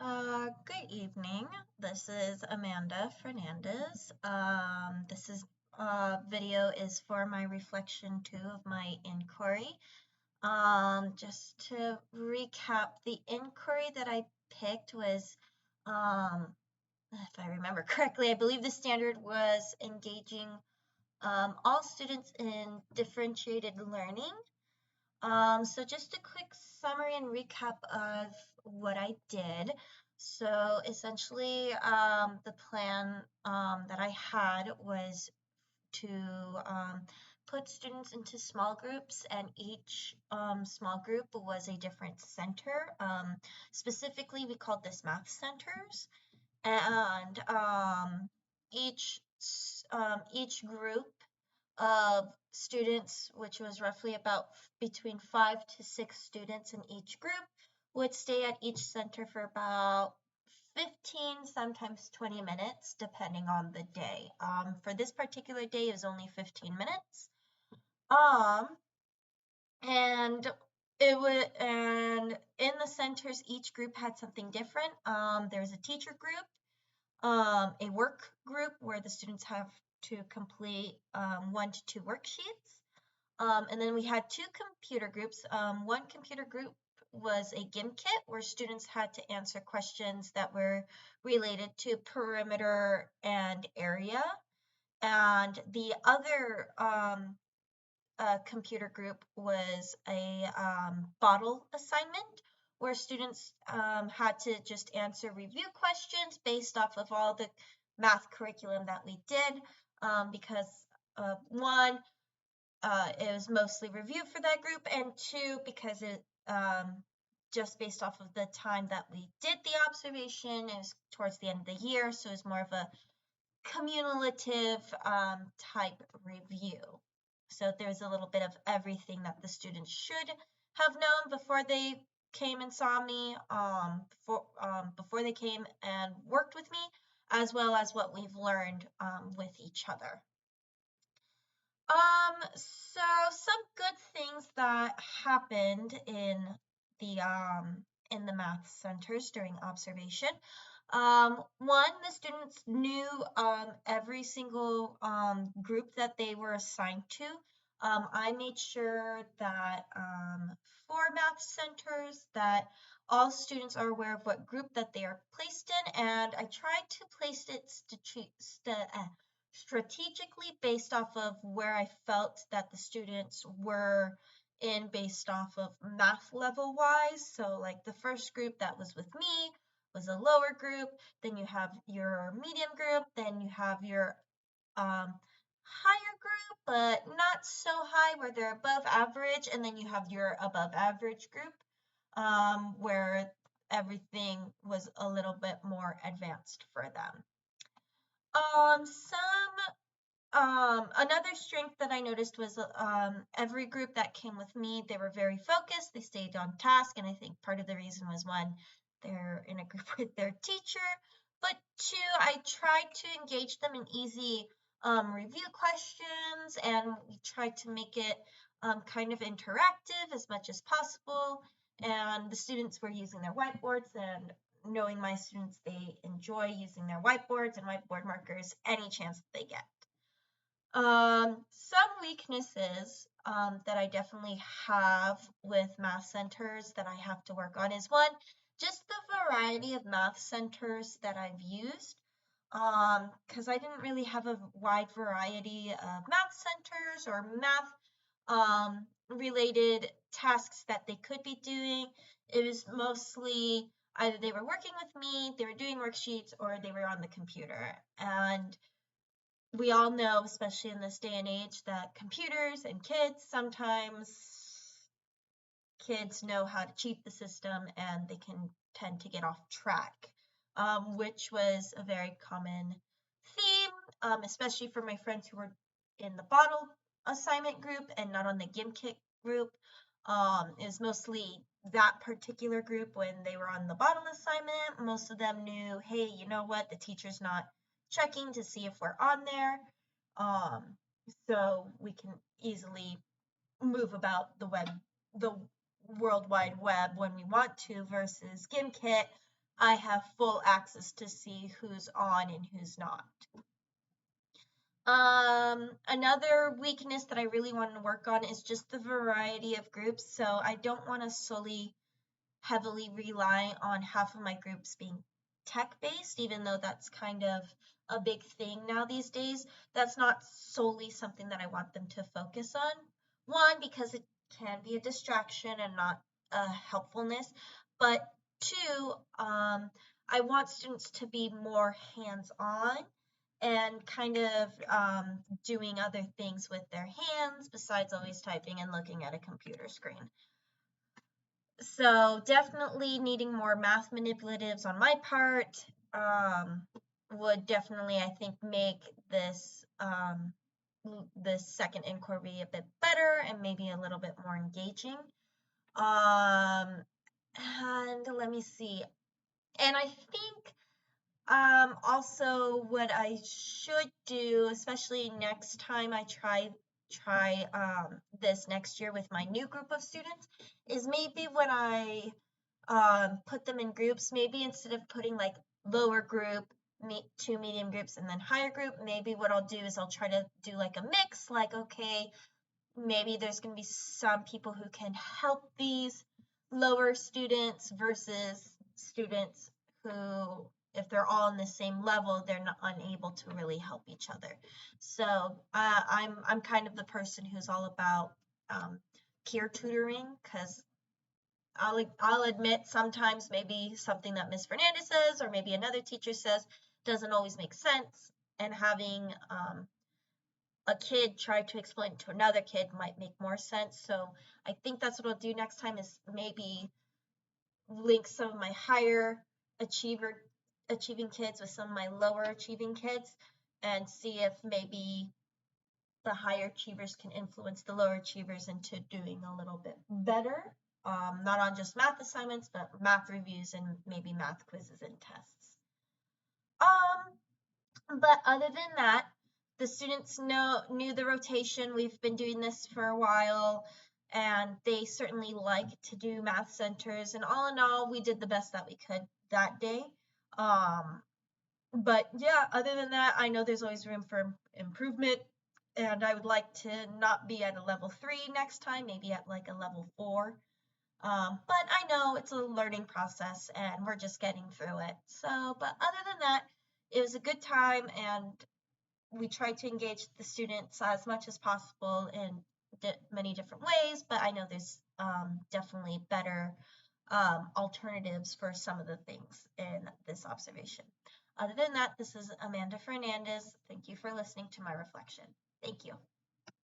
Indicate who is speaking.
Speaker 1: Good evening. This is Amanda Fernandez. This is video is for my reflection two of my inquiry. Just to recap, the inquiry that I picked was, um, if I remember correctly, I believe the standard was engaging all students in differentiated learning. So just a quick summary and recap of what I did. So essentially, the plan that I had was to put students into small groups, and each small group was a different center. Specifically, we called this math centers, and each group of students, which was roughly about between 5 to 6 students in each group, would stay at each center for about 15, sometimes 20 minutes, depending on the day. For this particular day, it was only 15 minutes. Um, and and in the centers, each group had something different. There was a teacher group, a work group where the students have to complete 1 to 2 worksheets. And then we had 2 computer groups. One computer group was a GimKit where students had to answer questions that were related to perimeter and area. And the other computer group was a bottle assignment where students had to just answer review questions based off of all the math curriculum that we did, because one, it was mostly review for that group, and two, because it just based off of the time that we did the observation, it was towards the end of the year, so it was more of a cumulative type review. So there's a little bit of everything that the students should have known before they came and saw me, before they came and worked with me, as well as what we've learned with each other. So some good things that happened in the math centers during observation. One, the students knew every single group that they were assigned to. I made sure that for math centers that all students are aware of what group that they are placed in, and I tried to place it strategically based off of where I felt that the students were in based off of math level wise. So like the first group that was with me was a lower group, then you have your medium group, then you have your higher group, but not so high where they're above average, and then you have your above average group, where everything was a little bit more advanced for them. Another strength that I noticed was every group that came with me, they were very focused, they stayed on task, and I think part of the reason was one, they're in a group with their teacher, but two, I tried to engage them in easy review questions, and we tried to make it kind of interactive as much as possible, and the students were using their whiteboards, and knowing my students, they enjoy using their whiteboards and whiteboard markers any chance that they get. Some weaknesses that I definitely have with math centers that I have to work on is one, just the variety of math centers that I've used. Because I didn't really have a wide variety of math centers or math related tasks that they could be doing. It was mostly either they were working with me, they were doing worksheets, or they were on the computer. And we all know, especially in this day and age, that computers and sometimes kids know how to cheat the system and they can tend to get off track, which was a very common theme, especially for my friends who were in the bottle assignment group and not on the GimKit group. It was mostly that particular group when they were on the bottle assignment. Most of them knew, hey, you know what, the teacher's not checking to see if we're on there. So we can easily move about the World Wide Web when we want to, versus GimKit, I have full access to see who's on and who's not. Another weakness that I really want to work on is just the variety of groups. So I don't want to solely heavily rely on half of my groups being tech-based, even though that's kind of a big thing now these days. That's not solely something that I want them to focus on. One, because it can be a distraction and not a helpfulness, but two, I want students to be more hands-on and kind of doing other things with their hands besides always typing and looking at a computer screen. So definitely needing more math manipulatives on my part would definitely, I think, make this second inquiry a bit better and maybe a little bit more engaging. And let me see. And I think also what I should do, especially next time I try this next year with my new group of students, is maybe when I put them in groups, maybe instead of putting like lower group, two medium groups, and then higher group, maybe what I'll do is I'll try to do like a mix, like, okay, maybe there's going to be some people who can help these lower students versus students who, if they're all on the same level, they're not unable to really help each other. So I'm kind of the person who's all about peer tutoring, because I'll admit sometimes maybe something that Ms. Fernandez says or maybe another teacher says doesn't always make sense, and having a kid try to explain to another kid might make more sense. So I think that's what I'll do next time, is maybe link some of my higher achieving kids with some of my lower achieving kids and see if maybe the higher achievers can influence the lower achievers into doing a little bit better. Not on just math assignments, but math reviews and maybe math quizzes and tests. But other than that, the students knew the rotation. We've been doing this for a while, and they certainly like to do math centers. And all in all, we did the best that we could that day. But yeah, other than that, I know there's always room for improvement, and I would like to not be at a level 3 next time, maybe at like a level 4. But I know it's a learning process and we're just getting through it. So, but other than that, it was a good time, and we tried to engage the students as much as possible in many different ways, but I know there's definitely better alternatives for some of the things in this observation. Other than that, this is Amanda Fernandez. Thank you for listening to my reflection. Thank you.